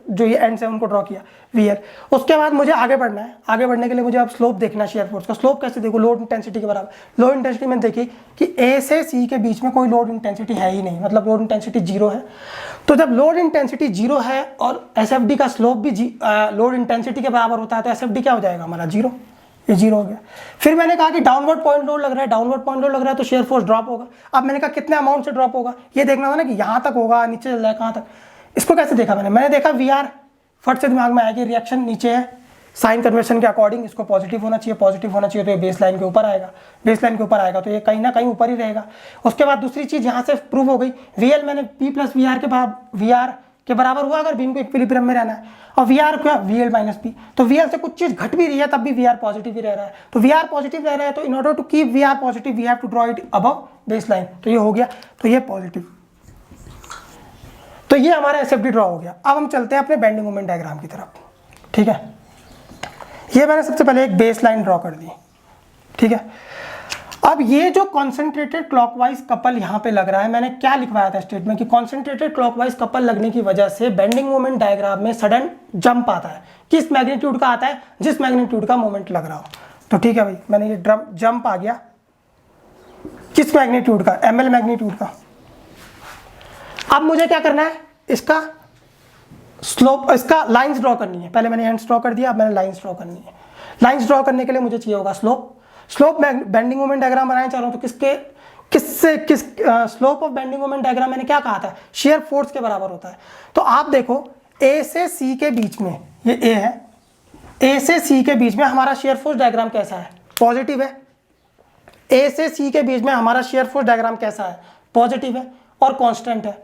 जो ये एंड से उनको ड्रॉ किया वीएल। उसके बाद मुझे आगे बढ़ना है। आगे बढ़ने के लिए मुझे अब स्लोप देखना है शेयर फोर्स का। स्लोप कैसे देखो, लोड इंटेंसिटी के बराबर। लोड इंटेंसिटी मैंने देखी कि ए से सी के बीच में कोई लोड इंटेंसिटी है ही नहीं, मतलब लोड इंटेंसिटी जीरो है। तो जब लोड इंटेंसिटी जीरो है और एसएफडी का स्लोप भी लोड इंटेंसिटी के बराबर होता है, तो एसएफडी क्या हो जाएगा हमारा, जीरो। ये जीरो हो गया। फिर मैंने कहा कि डाउनवर्ड पॉइंट लोड लग रहा है, डाउनवर्ड पॉइंट लोड लग रहा है तो शेयर फोर्स ड्रॉप होगा। अब मैंने कहा कितने अमाउंट से ड्रॉप होगा, ये देखना था ना कि यहाँ तक होगा, नीचे चल रहा है कहाँ तक। इसको कैसे देखा मैंने देखा वी आर, फट से दिमाग में आया कि रिएक्शन नीचे है, साइन कन्वेंशन के अकॉर्डिंग इसको पॉजिटिव होना चाहिए, पॉजिटिव होना चाहिए, तो ये बेस लाइन के ऊपर आएगा। बेस लाइन के ऊपर आएगा तो ये कहीं ना कहीं ऊपर ही रहेगा। उसके बाद दूसरी चीज़ यहाँ से प्रूव हो गई, वीएल मैंने पी प्लस वी आर के बराबर हुआ अगर बीम को इक्विलिब्रियम में रहना है। और वी आर क्या, वी एल माइनस पी। तो वी एल से कुछ चीज़ घट भी रही है तब भी वी आर पॉजिटिव ही रह रहा है। तो वी आर पॉजिटिव रह रहा है, तो in order to keep we are positive we have to draw it above base line. तो ये हो गया, तो ये पॉजिटिव। तो ये हमारा एसएफडी ड्रॉ हो गया। अब हम चलते हैं अपने बेंडिंग मोमेंट डायग्राम की तरफ। ठीक है, ये मैंने सबसे पहले एक बेस लाइन ड्रॉ कर दी। ठीक है, अब ये जो कॉन्सेंट्रेटेड क्लॉकवाइज कपल यहाँ पे लग रहा है, मैंने क्या लिखवाया था स्टेटमेंट कि कॉन्सेंट्रेटेड क्लॉकवाइज कपल लगने की वजह से बेंडिंग मोमेंट डायग्राम में सडन जंप आता है। किस मैग्नीट्यूड का आता है, जिस मैग्नीट्यूड का मोमेंट लग रहा हो। तो ठीक है भाई, मैंने ये जंप आ गया किस मैग्नीट्यूड का, एमएल मैग्नीट्यूड का। अब मुझे क्या करना है, इसका स्लोप, इसका लाइंस ड्रॉ करनी है। पहले मैंने एंड्स ड्रॉ कर दिया, अब मैंने लाइंस ड्रॉ करनी है। लाइंस ड्रॉ करने के लिए मुझे चाहिए होगा slope. Slope bending moment diagram बनाना चाह रहा हूं तो किस slope of bending moment diagram मैंने क्या कहा था, शेयर फोर्स के बराबर होता है। तो आप देखो ए से सी के बीच में, ये ए है, ए से सी के बीच में हमारा शेयर फोर्स डायग्राम कैसा है, पॉजिटिव है। ए से सी के बीच में हमारा शेयर फोर्स डायग्राम कैसा है, पॉजिटिव है और कांस्टेंट है।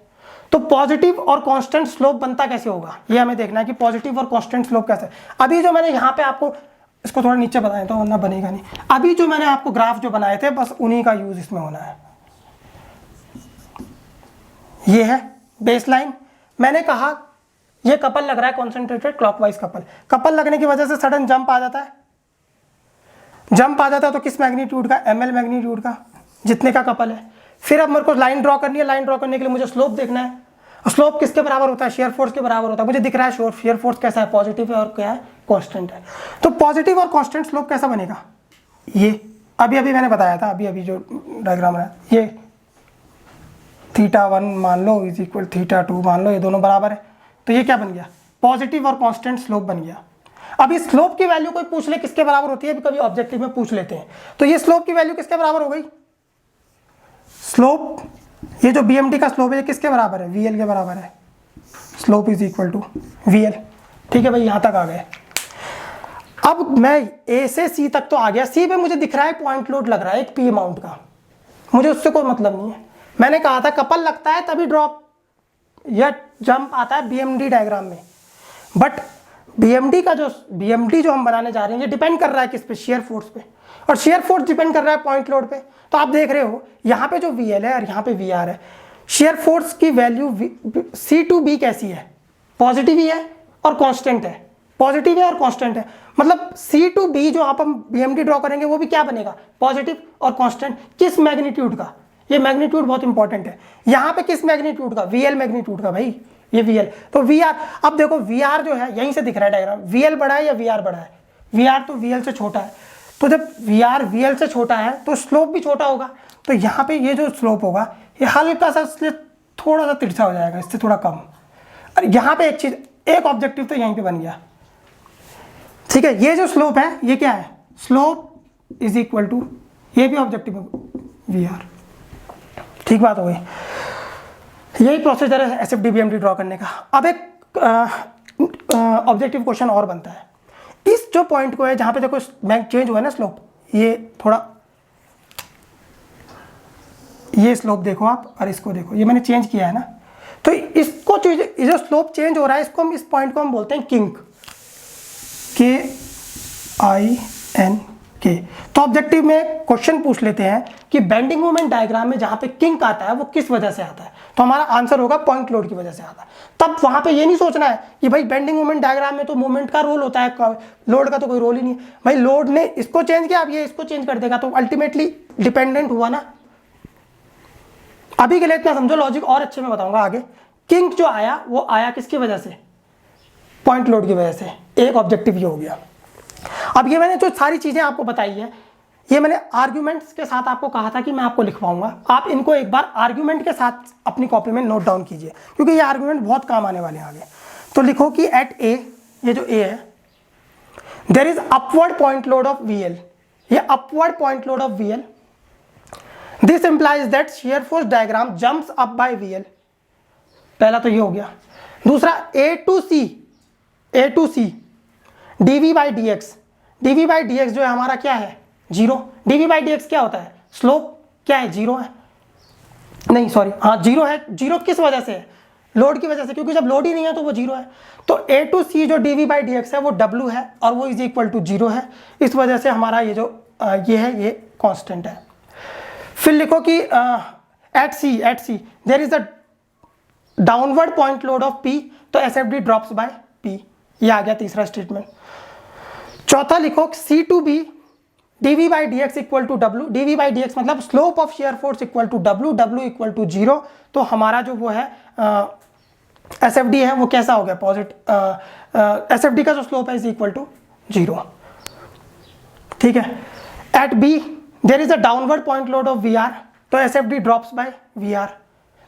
तो पॉजिटिव और कांस्टेंट स्लोप बनता कैसे होगा, ये हमें देखना है कि पॉजिटिव और कांस्टेंट स्लोप कैसे। अभी जो मैंने यहाँ पे आपको, इसको थोड़ा नीचे बताएं तो वरना बनेगा नहीं। अभी जो मैंने आपको ग्राफ जो बनाए थे बस उन्हीं का यूज इसमें होना है। ये है बेस लाइन। मैंने कहा ये कपल लग रहा है कॉन्सेंट्रेटेड क्लॉकवाइज कपल। कपल लगने की वजह से सडन जंप आ जाता है। जंप आ जाता है तो किस मैग्नीट्यूड का, एमएल मैग्नीट्यूड का, जितने का कपल है। फिर अब मेरे को लाइन ड्रॉ करनी है। लाइन ड्रॉ करने के लिए मुझे स्लोप देखना है। स्लोप किसके बराबर होता है, शेयर फोर्स के बराबर होता है। मुझे दिख रहा है शेयर फोर्स कैसा है, पॉजिटिव है और क्या है, कांस्टेंट है। तो पॉजिटिव और कांस्टेंट स्लोप कैसा बनेगा, ये अभी मैंने बताया था, अभी जो डायग्राम है, ये θ1 मान लो इज इक्वल θ2 मान लो, ये दोनों बराबर है। तो ये क्या बन गया, पॉजिटिव और कांस्टेंट स्लोप बन गया। अब इस स्लोप की वैल्यू कोई पूछ ले किसके बराबर होती है, कभी ऑब्जेक्टिव में पूछ लेते हैं। तो ये स्लोप की वैल्यू किसके बराबर हो गई, स्लोप, ये जो बीएमडी का स्लोप है ये किसके बराबर है, वीएल के बराबर है। Slope is equal to VL. ठीक है भाई, यहां तक आ गए। अब मैं ए से सी तक तो आ गया। सी पे मुझे दिख रहा है पॉइंट लोड लग रहा है एक पी अमाउंट का, मुझे उससे कोई मतलब नहीं है। मैंने कहा था कपल लगता है तभी ड्रॉप या जंप आता है बीएमडी डायग्राम में। बट बीएमडी जो हम बनाने जा रहे हैं ये डिपेंड कर रहा है किस पे, शेयर फोर्स पे। और शेयर फोर्स डिपेंड कर रहा है पॉइंट लोड पे। तो आप देख रहे हो यहाँ पे जो वीएल है और यहाँ पे वीआर है, शेयर फोर्स की वैल्यू सी टू बी कैसी है, पॉजिटिव ही है और कांस्टेंट है। पॉजिटिव है और कांस्टेंट है, मतलब सी टू बी जो आप हम बीएमडी ड्रॉ करेंगे वो भी क्या बनेगा, पॉजिटिव और कांस्टेंट। किस मैग्नीट्यूड का, ये मैग्नीट्यूड बहुत इंपॉर्टेंट है। यहाँ पे किस मैग्नीट्यूड का, वीएल मैग्नीट्यूड का भाई, ये वीएल। तो वीआर, अब देखो वीआर जो है यहीं से दिख रहा है डायग्राम, वीएल बड़ा है या वीआर बड़ा है, वीआर तो वीएल से छोटा है। तो जब वीआर वीएल से छोटा है तो स्लोप भी छोटा होगा। तो यहाँ पे ये जो स्लोप होगा ये हल्का सा, इसलिए थोड़ा सा तिरछा हो जाएगा, इससे थोड़ा कम। और यहाँ पे एक चीज, एक ऑब्जेक्टिव तो यहीं पे बन गया। ठीक है, ये जो स्लोप है ये क्या है, स्लोप इज इक्वल टू, ये भी ऑब्जेक्टिव वी आर। ठीक बात हो गई। यही प्रोसीजर है एसएफडी बीएमडी ड्रॉ करने का। अब एक ऑब्जेक्टिव क्वेश्चन और बनता है। इस जो पॉइंट को है जहां पे देखो मैग चेंज हुआ है ना स्लोप, ये थोड़ा ये स्लोप देखो आप और इसको देखो, ये मैंने चेंज किया है ना, तो इसको जो स्लोप चेंज हो रहा है इसको हम, इस पॉइंट को हम बोलते हैं किंक, KINK। तो ऑब्जेक्टिव में क्वेश्चन पूछ लेते हैं कि बेंडिंग मोमेंट डायग्राम में जहां पे किंक आता है वो किस वजह से आता है, तो हमारा आंसर होगा पॉइंट लोड की वजह से आता है। तब वहां पे ये नहीं सोचना है कि भाई बेंडिंग मोमेंट डायग्राम में तो मोमेंट का रोल होता है, लोड का तो कोई रोल ही नहीं है। भाई लोड ने इसको चेंज किया, अब ये इसको चेंज कर देगा, तो अल्टीमेटली डिपेंडेंट हुआ ना। अभी के लिए इतना समझो, लॉजिक और अच्छे में बताऊंगा आगे। किंक जो आया वो आया किसकी वजह से, पॉइंट लोड की वजह से। एक ऑब्जेक्टिव ये हो गया। अब ये मैंने जो सारी चीजें आपको बताई है, ये मैंने आर्ग्यूमेंट्स के साथ आपको कहा था कि मैं आपको लिखवाऊंगा। आप इनको एक बार आर्ग्यूमेंट के साथ अपनी कॉपी में नोट डाउन कीजिए, क्योंकि ये आर्ग्यूमेंट बहुत काम आने वाले हैं आगे। तो लिखो कि एट ए, ये जो ए है, there is upward point load of VL। ये upward point load of VL, this implies that shear force diagram jumps up by VL। पहला तो ये हो गया। दूसरा A to C dV by dx, dV by dx जो है हमारा क्या है, जीरो। dV बाई dx क्या होता है, स्लोप क्या है, जीरो है, नहीं सॉरी, हाँ जीरो है। जीरो किस वजह से है, लोड की वजह से, क्योंकि जब लोड ही नहीं है तो वो जीरो है। तो A टू C जो dV बाई dx है वो W है और वो इज इक्वल टू जीरो है। इस वजह से हमारा ये जो ये है ये कांस्टेंट है। फिर लिखो कि at C there is a downward point load of P, तो SFD ड्रॉप्स बाय P। ये आ गया तीसरा स्टेटमेंट। चौथा लिखो C to B dV by dx equal to W। dV by dx मतलब slope of shear force equal to W, W equal to zero. तो हमारा जो वो है SFD है वो कैसा हो गया, पॉजिटिव। SFD का जो स्लोप है इज इक्वल टू जीरो। ठीक है। At B there is a downward point load of VR, तो SFD ड्रॉप्स बाय VR।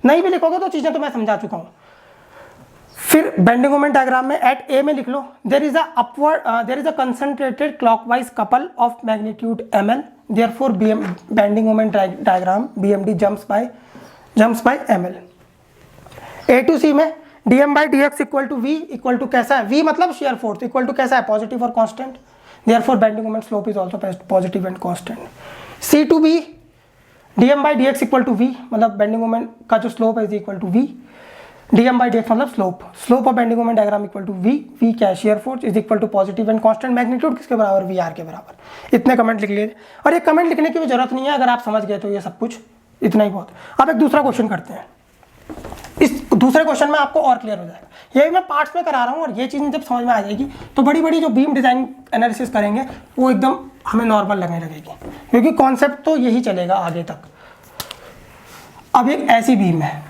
नहीं भी लिखोगे तो चीजें तो मैं समझा चुका हूं। फिर बेंडिंग मोमेंट डायग्राम में एट ए में लिख लो, there is a concentrated clockwise couple of magnitude ml, therefore bending moment diagram BMD jumps by ml। A to C में dm by dx equal to V equal to कैसा है, V मतलब share force equal to कैसा है, positive और constant, therefore bending moment slope is also positive and constant. C to B dm by dx equal to V मतलब bending moment का जो slope है is equal to V, dm by dx मतलब slope of bending moment diagram equal to V क्या है, shear force is equal to positive and constant, magnitude किसके बराबर, VR के बराबर। इतने कमेंट लिख लिए, और ये कमेंट लिखने की भी जरूरत नहीं है, अगर आप समझ गए तो ये सब कुछ इतना ही बहुत। अब एक दूसरा क्वेश्चन करते हैं। इस दूसरे क्वेश्चन में आपको और क्लियर हो जाएगा। ये मैं पार्ट्स में करा रहा हूँ, और ये चीज़ जब समझ में आ जाएगी तो बड़ी बड़ी जो बीम डिजाइन एनालिसिस करेंगे वो एकदम हमें नॉर्मल लगने लगेगी, क्योंकि कॉन्सेप्ट तो यही चलेगा आगे तक। अब एक ऐसी बीम है,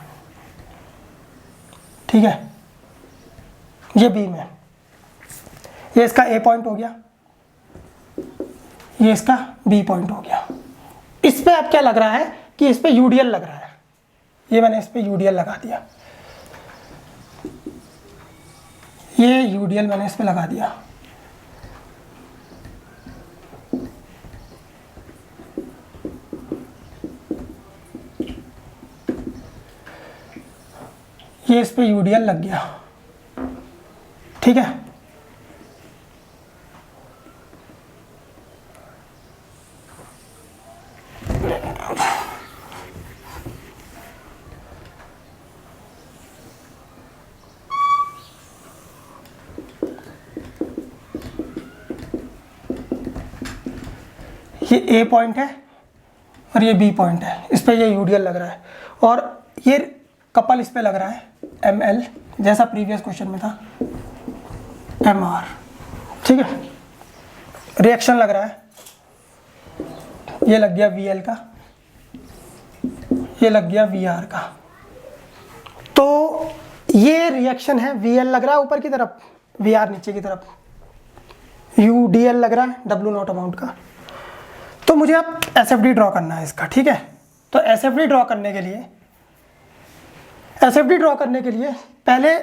ठीक है, ये बीम है, ये इसका A पॉइंट हो गया, ये इसका B पॉइंट हो गया। इस पे अब क्या लग रहा है कि इस पे UDL लग रहा है, ये मैंने इस पे UDL लगा दिया, ये UDL मैंने इस पे लगा दिया। ये इस पे UDL लग गया, ठीक है। ये A पॉइंट है और ये B पॉइंट है, इस पे ये UDL लग रहा है, और ये कपल इस पे लग रहा है ML, जैसा प्रीवियस क्वेश्चन में था MR, ठीक है। रिएक्शन लग रहा है, ये लग गया VL का, ये लग गया VR का। तो ये रिएक्शन है, VL लग रहा है ऊपर की तरफ, VR नीचे की तरफ, UDL लग रहा है W नॉट अमाउंट का। तो मुझे अब SFD ड्रॉ करना है इसका, ठीक है। तो SFD ड्रॉ करने के लिए पहले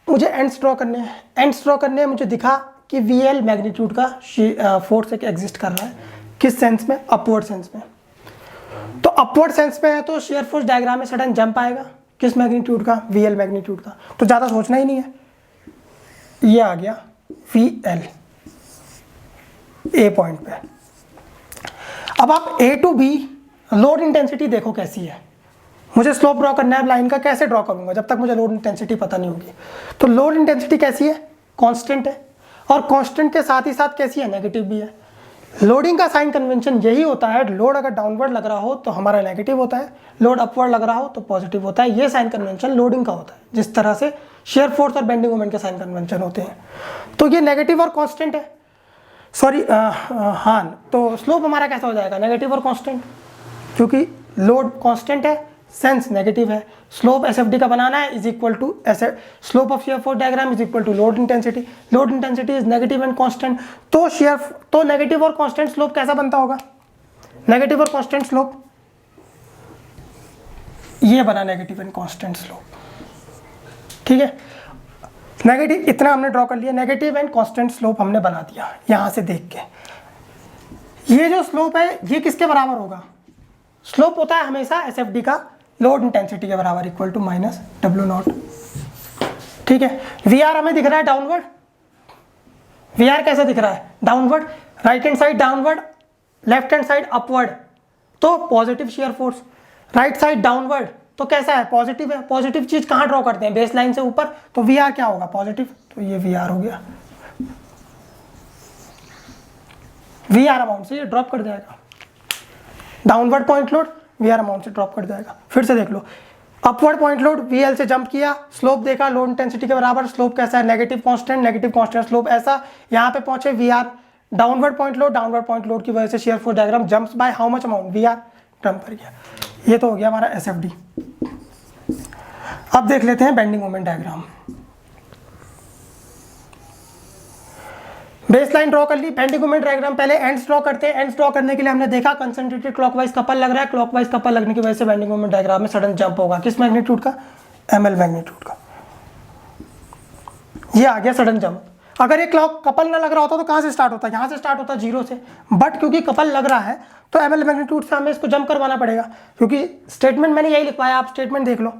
मुझे एंड्स ड्रॉ करने हैं। एंड्स ड्रॉ करने हैं, मुझे दिखा कि VL मैग्नीट्यूड का फोर्स एक एग्जिस्ट कर रहा है, किस सेंस में, अपवर्ड सेंस में। तो अपवर्ड सेंस में है तो शेयर फोर्स डायग्राम में सडन जंप आएगा, किस मैग्नीट्यूड का, VL मैग्नीट्यूड का। तो ज़्यादा सोचना ही नहीं है, ये आ गया VL ए पॉइंट पे। अब आप A to B load intensity देखो कैसी है। मुझे स्लोप ड्रॉ करना है लाइन का, कैसे ड्रॉ करूंगा जब तक मुझे लोड इंटेंसिटी पता नहीं होगी। तो लोड इंटेंसिटी कैसी है, कांस्टेंट है, और कांस्टेंट के साथ ही साथ कैसी है, नेगेटिव भी है। लोडिंग का साइन कन्वेंशन यही होता है, लोड अगर डाउनवर्ड लग रहा हो तो हमारा नेगेटिव होता है, लोड अपवर्ड लग रहा हो तो पॉजिटिव होता है। ये साइन कन्वेंशन लोडिंग का होता है, जिस तरह से शेयर फोर्स और बेंडिंग मोमेंट के साइन कन्वेंशन होते हैं। तो ये नेगेटिव और कांस्टेंट है, सॉरी हाँ, तो स्लोप हमारा कैसा हो जाएगा, नेगेटिव और कांस्टेंट, क्योंकि लोड कांस्टेंट है, सेंस नेगेटिव है। स्लोप एसएफडी का बनाना है is equal to slope of shear force diagram is equal to load intensity. Load intensity is negative and constant. तो नेगेटिव और कांस्टेंट स्लोप कैसा बनता होगा, नेगेटिव और कांस्टेंट स्लोप, ये बना नेगेटिव एंड कांस्टेंट स्लोप। ठीक है, नेगेटिव इतना हमने ड्रॉ कर लिया, नेगेटिव एंड कांस्टेंट स्लोप हमने बना दिया यहां से देख के। ये जो स्लोप है ये किसके बराबर होगा, स्लोप होता है हमेशा एसएफडी का लोड इंटेंसिटी के बराबर, इक्वल टू माइनस W0। ठीक है, VR हमें दिख रहा है डाउनवर्ड, VR कैसा दिख रहा है, downward, right hand side downward, left hand side upward, तो positive shear force. Right side downward तो कैसा है, पॉजिटिव है। पॉजिटिव चीज कहां ड्रॉ करते हैं, बेस लाइन से ऊपर, तो VR क्या होगा, पॉजिटिव, तो ये VR हो गया। VR अमाउंट से ये ड्रॉप कर जाएगा, downward point load VR amount से ड्रॉप कर जाएगा। फिर से देख लो, अपवर्ड पॉइंट लोड VL से जंप किया, स्लोप देखा लोड इंटेंसिटी के बराबर, स्लोप कैसा है, नेगेटिव कांस्टेंट स्लोप ऐसा। यहाँ पे पहुंचे VR, डाउनवर्ड पॉइंट लोड की वजह से share force diagram jumps by how much amount, VR jump कर गया। ये तो हो गया हमारा एसएफडी। अब देख लेते हैं bending moment diagram. Base line draw कर ली, बेंडिंग मोमेंट डायग्राम पहले एंड्स ड्रॉ करते हैं। एंड्स ड्रॉ करने के लिए हमने देखा कंसंट्रेटेड क्लॉकवाइज कपल लग रहा है, क्लॉकवाइज कपल लगने की वजह से बेंडिंग मोमेंट डायग्राम में सडन जंप होगा, किस मैग्नीट्यूड का, ML मैग्नीट्यूड का। ये आ गया सडन जंप। अगर ये क्लॉक कपल ना लग रहा होता तो कहां से स्टार्ट होता, यहां से स्टार्ट होता 0 से, बट क्योंकि कपल लग रहा है तो ML मैग्नीट्यूड से हमें इसको जंप करवाना पड़ेगा, क्योंकि स्टेटमेंट मैंने यही लिखवाया, आप स्टेटमेंट देख लो।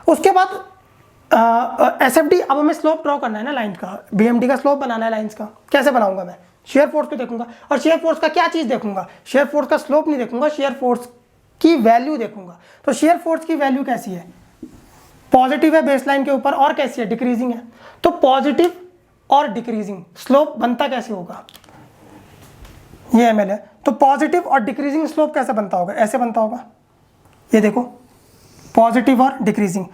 उसके बाद एसएफडी, अब हमें स्लोप ड्रॉ करना है ना लाइन का, BMD का स्लोप बनाना है लाइंस का। कैसे बनाऊंगा मैं, शेयर फोर्स को देखूंगा, और शेयर फोर्स का क्या चीज देखूंगा, शेयर फोर्स का स्लोप नहीं देखूंगा, शेयर फोर्स की वैल्यू देखूंगा। तो शेयर फोर्स की वैल्यू कैसी है, पॉजिटिव है बेस लाइन के ऊपर, और कैसी है, डिक्रीजिंग है। तो पॉजिटिव और डिक्रीजिंग स्लोप बनता कैसे होगा, ये ML है, तो पॉजिटिव और डिक्रीजिंग स्लोप कैसे बनता होगा, ऐसे बनता होगा। ये देखो पॉजिटिव और डिक्रीजिंग,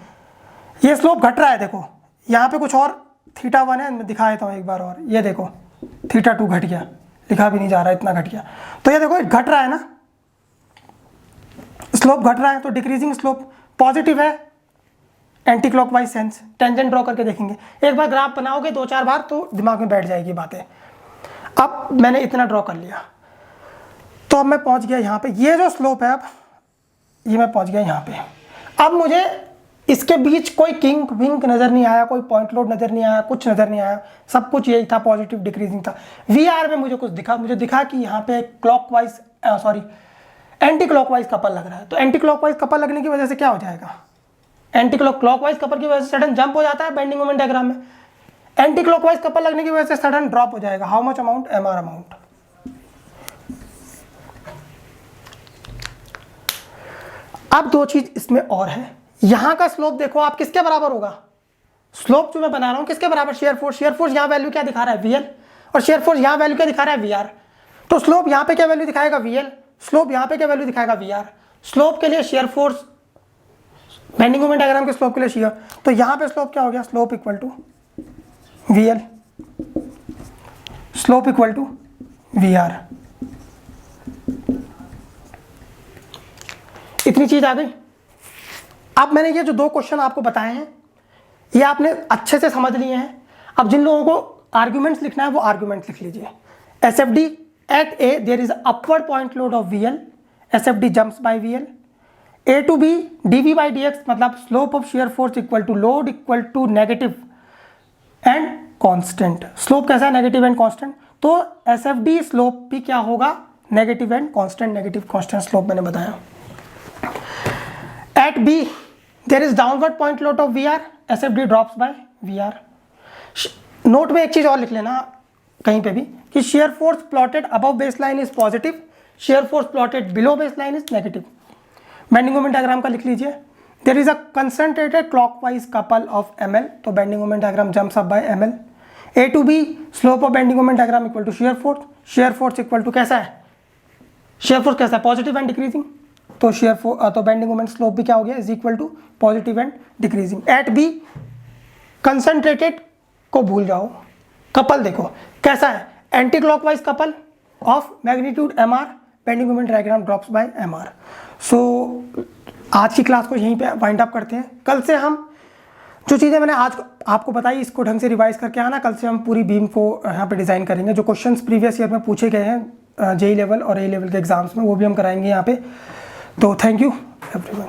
ये स्लोप घट रहा है, देखो यहाँ पे कुछ और θ1 है, मैं दिखा देता हूँ एक बार और। ये देखो θ2 घट गया, लिखा भी नहीं जा रहा, इतना घट गया। तो ये देखो घट रहा है ना, स्लोप घट रहा है, तो डिक्रीजिंग स्लोप। पॉजिटिव है anti clockwise sense, tangent draw करके देखेंगे। एक बार ग्राफ बनाओगे 2-4 बार तो दिमाग में बैठ जाएगी बातें। अब मैंने इतना ड्रॉ कर लिया, तो अब मैं पहुंच गया यहाँ पे, ये जो स्लोप है, अब ये मैं पहुंच गया यहाँ पे। अब मुझे इसके बीच कोई किंक विंक नजर नहीं आया, कोई पॉइंट लोड नजर नहीं आया, कुछ नजर नहीं आया, सब कुछ यही था, पॉजिटिव डिक्रीजिंग था। VR में मुझे कुछ दिखा, मुझे दिखा कि यहाँ पे क्लॉकवाइज एंटी क्लॉकवाइज कपल लग रहा है। तो एंटी क्लॉकवाइज कपल लगने की वजह से क्या हो जाएगा, एंटी क्लॉकवाइज कपल की वजह से सडन जंप हो जाता है बेंडिंग मोमेंट डायग्राम में। एंटी क्लॉकवाइज कपल लगने की वजह से सडन ड्रॉप हो जाएगा, how much amount, MR amount. अब दो चीज इसमें और है, यहां का स्लोप देखो आप किसके बराबर होगा, स्लोप जो मैं बना रहा हूं किसके बराबर, शेयर फोर्स। शेयर फोर्स यहां वैल्यू क्या दिखा रहा है, VL, और शेयर फोर्स यहां वैल्यू क्या दिखा रहा है, VR। तो स्लोप यहां पे क्या वैल्यू दिखाएगा, VL, स्लोप यहां पे क्या वैल्यू दिखाएगा, VR। स्लोप के लिए shear force, bending moment diagram के स्लोप के लिए शेयर, तो यहां पे स्लोप क्या हो गया, slope equal to VL, slope equal to VR। इतनी चीज आ गई। अब मैंने ये जो 2 क्वेश्चन आपको बताए हैं ये आपने अच्छे से समझ लिए हैं। अब जिन लोगों को आर्ग्यूमेंट्स लिखना है वो आर्ग्यूमेंट्स लिख लीजिए। SFD at A there is upward point load of VL, SFD jumps by VL। A to B dV by dx मतलब slope of shear force equal to load equal to negative and constant. Slope कैसा है, negative and constant. तो SFD slope भी क्या होगा, negative and constant, negative constant slope मैंने बताया। At B, there is downward point load of VR, SFD drops by VR. Note में एक चीज़ और लिख लेना कहीं पे भी कि shear force plotted above baseline is positive, shear force plotted below baseline is negative. Bending moment diagram का लिख लीजिए. There is a concentrated clockwise couple of ml, तो bending moment diagram jumps up by ml. A to B, slope of bending moment diagram equal to shear force equal to कैसा है, shear force कैसा है, positive and decreasing, तो तो bending moment slope भी क्या हो गया, is equal to positive and decreasing. At B concentrated को भूल जाओ, कपल देखो कैसा है, anti clockwise couple of magnitude M R, bending moment diagram drops by M R. So आज की क्लास को यहीं पे वाइंड अप करते हैं. कल से हम जो चीज़ें मैंने आज आपको बताई इसको ढंग से रिवाइज करके आना. कल से हम पूरी बीम को यहाँ पे डिज़ाइन करेंगे. जो क्वेश्चंस प्रीवियस ईयर में पूछे गए हैं जेई लेवल और ए लेवल के एग्जाम्स में, वो भी हम कराएंगे यहाँ पे. तो थैंक यू एवरीवन.